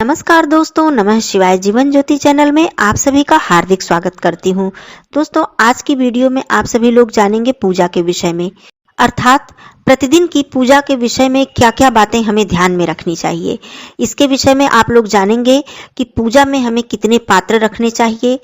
नमस्कार दोस्तों, नमः शिवाय जीवन ज्योति चैनल में आप सभी का हार्दिक स्वागत करती हूँ। दोस्तों, आज की वीडियो में आप सभी लोग जानेंगे पूजा के विषय में, अर्थात प्रतिदिन की पूजा के विषय में क्या-क्या बातें हमें ध्यान में रखनी चाहिए। इसके विषय में आप लोग जानेंगे कि पूजा में हमें कितने पात्र रखने चाहिए।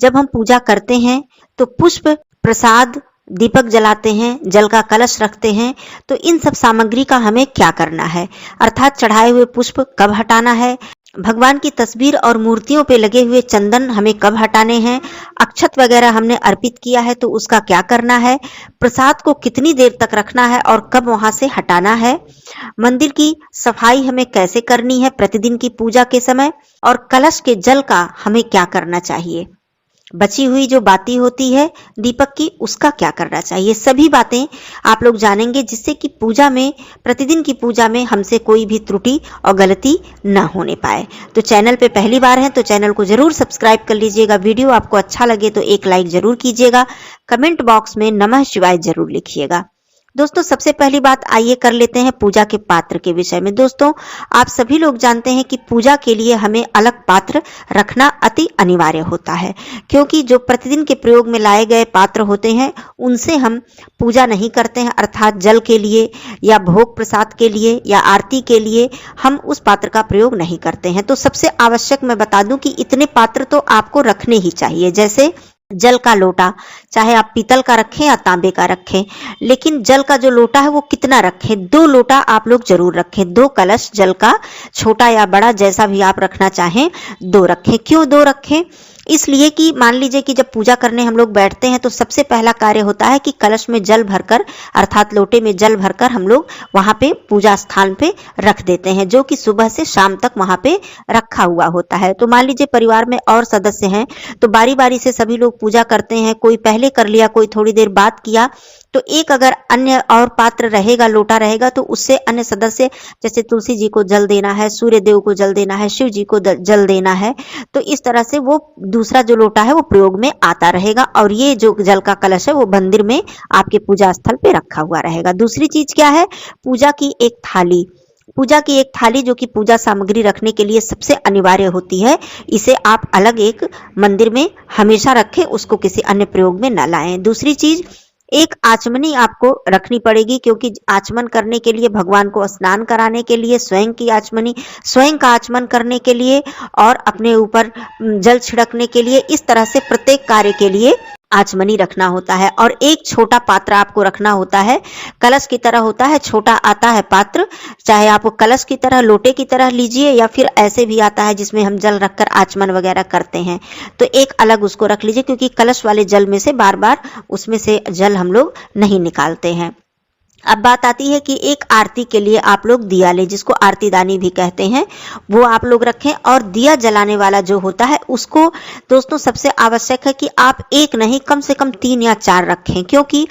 जब हम पूजा करते हैं तो पुष्प, प्रसाद, दीपक जलाते हैं, जल का कलश रखते हैं, तो इन सब सामग्री का हमें क्या करना है, अर्थात चढ़ाए हुए पुष्प कब हटाना है, भगवान की तस्वीर और मूर्तियों पे लगे हुए चंदन हमें कब हटाने हैं, अक्षत वगैरह हमने अर्पित किया है तो उसका क्या करना है, प्रसाद को कितनी देर तक रखना है और कब वहां से हटाना है, मंदिर की सफाई हमें कैसे करनी है प्रतिदिन की पूजा के समय, और कलश के जल का हमें क्या करना चाहिए। बची हुई जो बाती होती है दीपक की, उसका क्या करना चाहिए। सभी बातें आप लोग जानेंगे जिससे कि पूजा में, प्रतिदिन की पूजा में हमसे कोई भी त्रुटि और गलती न होने पाए। तो चैनल पे पहली बार है तो चैनल को जरूर सब्सक्राइब कर लीजिएगा। वीडियो आपको अच्छा लगे तो एक लाइक जरूर कीजिएगा। कमेंट बॉक्स में नमः शिवाय जरूर लिखिएगा। दोस्तों, सबसे पहली बात आइए कर लेते हैं पूजा के पात्र के विषय में। दोस्तों, आप सभी लोग जानते हैं कि पूजा के लिए हमें अलग पात्र रखना अति अनिवार्य होता है, क्योंकि जो प्रतिदिन के प्रयोग में लाए गए पात्र होते हैं उनसे हम पूजा नहीं करते हैं, अर्थात जल के लिए या भोग प्रसाद के लिए या आरती के लिए हम उस पात्र का प्रयोग नहीं करते हैं। तो सबसे आवश्यक मैं बता दूं कि इतने पात्र तो आपको रखने ही चाहिए। जैसे जल का लोटा, चाहे आप पीतल का रखें या तांबे का रखें, लेकिन जल का जो लोटा है वो कितना रखें, 2 लोटा आप लोग जरूर रखें। 2 कलश जल का, छोटा या बड़ा जैसा भी आप रखना चाहें, 2 रखें। क्यों 2 रखें? इसलिए कि मान लीजिए कि जब पूजा करने हम लोग बैठते हैं तो सबसे पहला कार्य होता है कि कलश में जल भरकर, अर्थात लोटे में जल भरकर हम लोग वहां पे पूजा स्थान पे रख देते हैं, जो कि सुबह से शाम तक वहां पे रखा हुआ होता है। तो मान लीजिए परिवार में और सदस्य हैं तो बारी बारी से सभी लोग पूजा करते हैं, कोई पहले कर लिया, कोई थोड़ी देर बाद किया, तो एक अगर अन्य और पात्र रहेगा, लोटा रहेगा, तो उससे अन्य सदस्य, जैसे तुलसी जी को जल देना है, सूर्य देव को जल देना है, शिव जी को जल देना है, तो इस तरह से वो दूसरा जो लोटा है वो प्रयोग में आता रहेगा और ये जो जल का कलश है वो मंदिर में आपके पूजा स्थल पे रखा हुआ रहेगा। दूसरी चीज क्या है? पूजा की एक थाली। पूजा की एक थाली जो कि पूजा सामग्री रखने के लिए सबसे अनिवार्य होती है, इसे आप अलग एक मंदिर में हमेशा रखें, उसको किसी अन्य प्रयोग में न लाएं। दूसरी चीज, एक आचमनी आपको रखनी पड़ेगी, क्योंकि आचमन करने के लिए, भगवान को स्नान कराने के लिए स्वयं की आचमनी, स्वयं का आचमन करने के लिए और अपने ऊपर जल छिड़कने के लिए, इस तरह से प्रत्येक कार्य के लिए आचमनी रखना होता है। और एक छोटा पात्र आपको रखना होता है, कलश की तरह होता है, छोटा आता है पात्र, चाहे आप कलश की तरह, लोटे की तरह लीजिए या फिर ऐसे भी आता है जिसमें हम जल रखकर आचमन वगैरह करते हैं, तो एक अलग उसको रख लीजिए, क्योंकि कलश वाले जल में से बार बार उसमें से जल हम लोग नहीं निकालते हैं। अब बात आती है कि एक आरती के लिए आप लोग दिया ले, जिसको आरती दानी भी कहते हैं, वो आप लोग रखें। और दिया जलाने वाला जो होता है उसको दोस्तों सबसे आवश्यक है कि आप एक नहीं, कम से कम 3 या 4 रखें, क्योंकि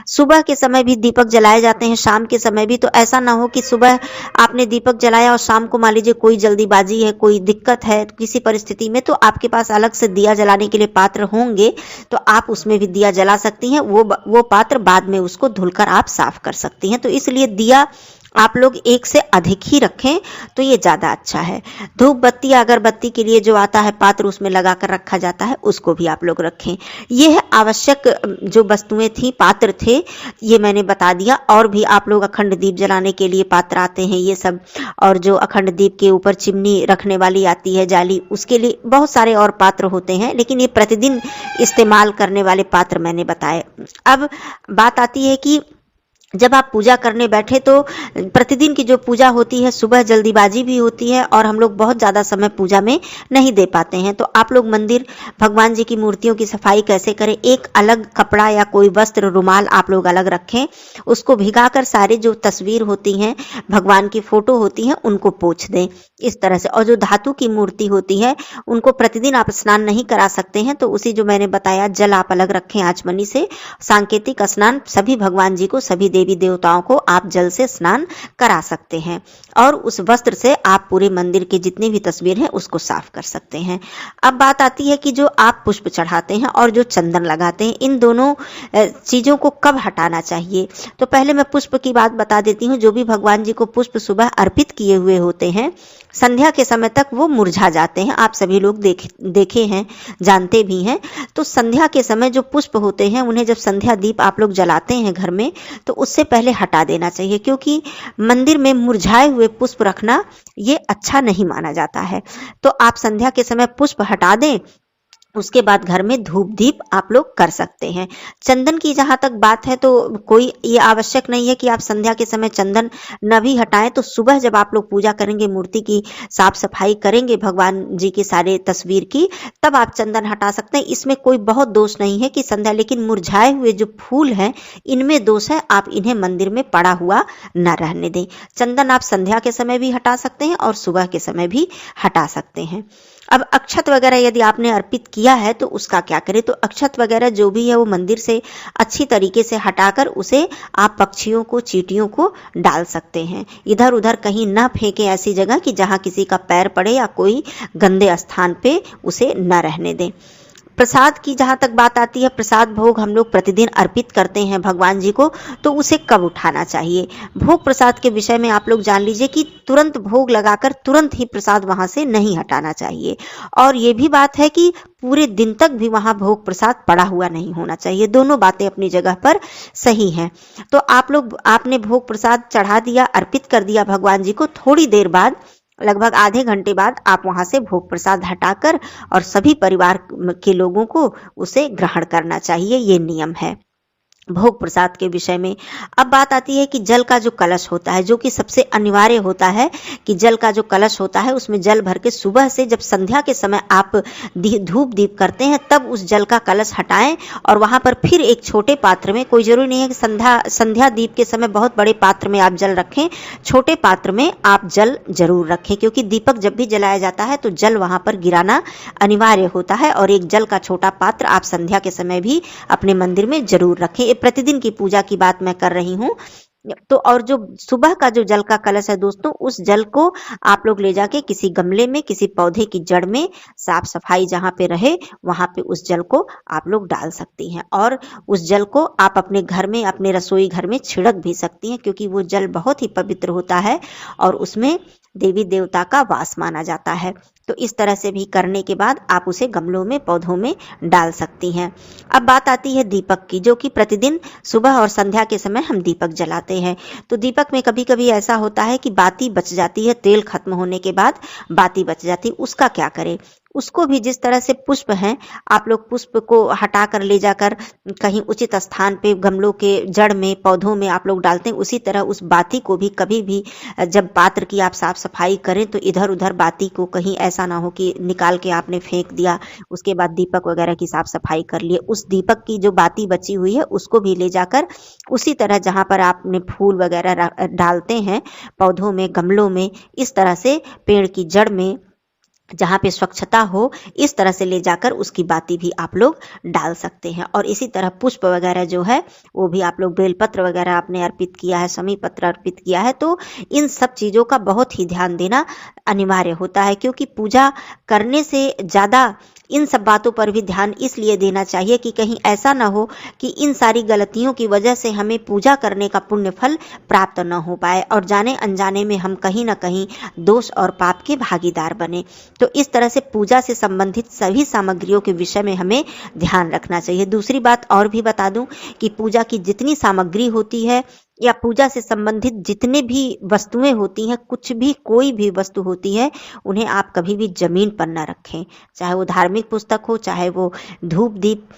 सुबह के समय भी दीपक जलाए जाते हैं, शाम के समय भी। तो ऐसा ना हो कि सुबह आपने दीपक जलाया और शाम को मान लीजिए कोई जल्दीबाजी है, कोई दिक्कत है, तो किसी परिस्थिति में तो आपके पास अलग से दिया जलाने के लिए पात्र होंगे, तो आप उसमें भी दिया जला सकती हैं। वो पात्र बाद में उसको धुलकर आप साफ कर सकती हैं। तो इसलिए दिया आप लोग एक से अधिक ही रखें तो ये ज्यादा अच्छा है। धूप बत्ती या अगरबत्ती के लिए जो आता है पात्र, उसमें लगाकर रखा जाता है, उसको भी आप लोग रखें। ये है आवश्यक जो वस्तुएं थी, पात्र थे, ये मैंने बता दिया। और भी आप लोग अखंड दीप जलाने के लिए पात्र आते हैं, ये सब, और जो अखंड दीप के ऊपर चिमनी रखने वाली आती है जाली, उसके लिए बहुत सारे और पात्र होते हैं, लेकिन ये प्रतिदिन इस्तेमाल करने वाले पात्र मैंने बताए। अब बात आती है कि जब आप पूजा करने बैठे तो प्रतिदिन की जो पूजा होती है, सुबह जल्दीबाजी भी होती है और हम लोग बहुत ज़्यादा समय पूजा में नहीं दे पाते हैं। तो आप लोग मंदिर, भगवान जी की मूर्तियों की सफाई कैसे करें? एक अलग कपड़ा या कोई वस्त्र, रुमाल आप लोग अलग रखें, उसको भिगाकर सारे जो तस्वीर होती हैं, भगवान की फोटो होती हैं, उनको पोंछ दें इस तरह से। और जो धातु की मूर्ति होती है उनको प्रतिदिन आप स्नान नहीं करा सकते हैं, तो उसी जो मैंने बताया, जल आप अलग रखें आचमनी से, सांकेतिक स्नान सभी भगवान जी को, सभी देवी देवताओं को आप जल से स्नान करा सकते हैं। और उस वस्त्र से आप पूरे मंदिर के जितनी भी तस्वीर हैं उसको साफ कर सकते हैं। अब बात आती है कि जो आप पुष्प चढ़ाते हैं और जो चंदन लगाते हैं, इन दोनों चीजों को कब हटाना चाहिए। तो पहले मैं पुष्प की बात बता देती हूँ। जो भी भगवान जी को पुष्प सुबह अर्पित किए हुए होते हैं, संध्या के समय तक वो मुरझा जाते हैं। आप सभी लोग देखे हैं, जानते भी हैं। तो संध्या के समय जो पुष्प होते हैं उन्हें जब संध्या दीप आप लोग जलाते हैं घर में, तो उससे पहले हटा देना चाहिए, क्योंकि मंदिर में मुरझाए हुए पुष्प रखना ये अच्छा नहीं माना जाता है। तो आप संध्या के समय पुष्प हटा दें, उसके बाद घर में धूप दीप आप लोग कर सकते हैं। चंदन की जहां तक बात है, तो कोई ये आवश्यक नहीं है कि आप संध्या के समय चंदन न भी हटाएं। तो सुबह जब आप लोग पूजा करेंगे, मूर्ति की साफ सफाई करेंगे, भगवान जी के सारे तस्वीर की, तब आप चंदन हटा सकते हैं। इसमें कोई बहुत दोष नहीं है कि संध्या, लेकिन मुरझाए हुए जो फूल हैं इनमें दोष है, आप इन्हें मंदिर में पड़ा हुआ न रहने दें। चंदन आप संध्या के समय भी हटा सकते हैं और सुबह के समय भी हटा सकते हैं। अब अक्षत वगैरह यदि आपने अर्पित किया है तो उसका क्या करें? तो अक्षत वगैरह जो भी है वो मंदिर से अच्छी तरीके से हटाकर उसे आप पक्षियों को, चींटियों को डाल सकते हैं। इधर उधर कहीं ना फेंकें, ऐसी जगह कि जहां किसी का पैर पड़े या कोई गंदे स्थान पे उसे न रहने दें। प्रसाद की जहां तक बात आती है, प्रसाद भोग हम लोग प्रतिदिन अर्पित करते हैं भगवान जी को, तो उसे कब उठाना चाहिए? भोग प्रसाद के विषय में आप लोग जान लीजिए कि तुरंत भोग लगाकर तुरंत ही प्रसाद वहां से नहीं हटाना चाहिए। और ये भी बात है कि पूरे दिन तक भी वहां भोग प्रसाद पड़ा हुआ नहीं होना चाहिए। दोनों बातें अपनी जगह पर सही हैं। तो आपने भोग प्रसाद चढ़ा दिया, अर्पित कर दिया भगवान जी को, थोड़ी देर बाद, लगभग आधे घंटे बाद आप वहां से भोग प्रसाद हटाकर और सभी परिवार के लोगों को उसे ग्रहण करना चाहिए। ये नियम है भोग प्रसाद के विषय में। अब बात आती है कि जल का जो कलश होता है, जो कि सबसे अनिवार्य होता है, कि जल का जो कलश होता है उसमें जल भर के सुबह से जब संध्या के समय आप धूप दीप करते हैं तब उस जल का कलश हटाएं और वहां पर फिर एक छोटे पात्र में, कोई जरूरी नहीं है कि संध्या दीप के समय बहुत बड़े पात्र में आप जल रखें, छोटे पात्र में आप जल जरूर रखें, क्योंकि दीपक जब भी जलाया जाता है तो जल वहां पर गिराना अनिवार्य होता है। और एक जल का छोटा पात्र आप संध्या के समय भी अपने मंदिर में जरूर रखें। प्रतिदिन की पूजा की बात मैं कर रही हूं। तो और जो सुबह का जो जल का कलश है दोस्तों, उस जल को आप लोग ले जाके किसी गमले में, किसी पौधे की जड़ में, साफ सफाई जहां पे रहे वहां पे उस जल को आप लोग डाल सकती हैं। और उस जल को आप अपने घर में, अपने रसोई घर में छिड़क भी सकती हैं, क्योंकि वो जल बहुत ही पवित्र होता है और उसमें देवी देवता का वास माना जाता है। तो इस तरह से भी करने के बाद आप उसे गमलों में, पौधों में डाल सकती हैं। अब बात आती है दीपक की, जो कि प्रतिदिन सुबह और संध्या के समय हम दीपक जलाते हैं। तो दीपक में कभी कभी ऐसा होता है कि बाती बच जाती है, तेल खत्म होने के बाद बाती बच जाती है, उसका क्या करें? उसको भी जिस तरह से पुष्प हैं, आप लोग पुष्प को हटा कर ले जाकर कहीं उचित स्थान पे, गमलों के जड़ में, पौधों में आप लोग डालते हैं, उसी तरह उस बाती को भी कभी भी जब पात्र की आप साफ सफाई करें तो इधर उधर बाती को कहीं ऐसा ना हो कि निकाल के आपने फेंक दिया, उसके बाद दीपक वगैरह की साफ सफाई कर लिए। उस दीपक की जो बाती बची हुई है उसको भी ले जाकर उसी तरह जहां पर आपने फूल वगैरह डालते हैं, पौधों में, गमलों में, इस तरह से पेड़ की जड़ में जहां पे स्वच्छता हो, इस तरह से ले जाकर उसकी बाती भी आप लोग डाल सकते हैं। और इसी तरह पुष्प वगैरह जो है वो भी आप लोग, बेलपत्र वगैरह आपने अर्पित किया है, समी पत्र अर्पित किया है, तो इन सब चीजों का बहुत ही ध्यान देना अनिवार्य होता है, क्योंकि पूजा करने से ज्यादा इन सब बातों पर भी ध्यान इसलिए देना चाहिए कि कहीं ऐसा ना हो कि इन सारी गलतियों की वजह से हमें पूजा करने का पुण्य फल प्राप्त न हो पाए और जाने अनजाने में हम कहीं ना कहीं दोष और पाप के भागीदार बने। तो इस तरह से पूजा से संबंधित सभी सामग्रियों के विषय में हमें ध्यान रखना चाहिए। दूसरी बात और भी बता दूं कि पूजा की जितनी सामग्री होती है या पूजा से संबंधित जितने भी वस्तुएं होती हैं, कुछ भी, कोई भी वस्तु होती है, उन्हें आप कभी भी जमीन पर न रखें। चाहे वो धार्मिक पुस्तक हो, चाहे वो धूप दीप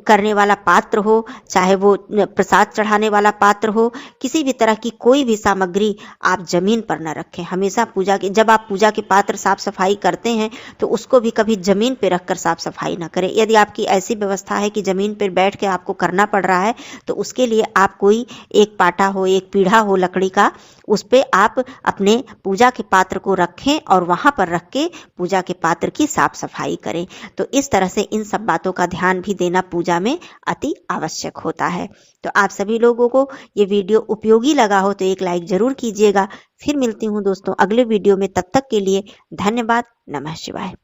करने वाला पात्र हो, चाहे वो प्रसाद चढ़ाने वाला पात्र हो, किसी भी तरह की कोई भी सामग्री आप जमीन पर न रखें। हमेशा जब आप पूजा के पात्र साफ सफाई करते हैं तो उसको भी कभी जमीन पर रखकर साफ सफाई न करें। यदि आपकी ऐसी व्यवस्था है कि जमीन पर बैठ के आपको करना पड़ रहा है तो उसके लिए आप कोई एक पाटा हो, एक पीढ़ा हो लकड़ी का, उस पे आप अपने पूजा के पात्र को रखें और वहां पर रख के पूजा के पात्र की साफ सफाई करें। तो इस तरह से इन सब बातों का ध्यान भी देना पूजा में अति आवश्यक होता है। तो आप सभी लोगों को ये वीडियो उपयोगी लगा हो तो एक लाइक जरूर कीजिएगा। फिर मिलती हूँ दोस्तों अगले वीडियो में, तब तक के लिए धन्यवाद। नमः शिवाय।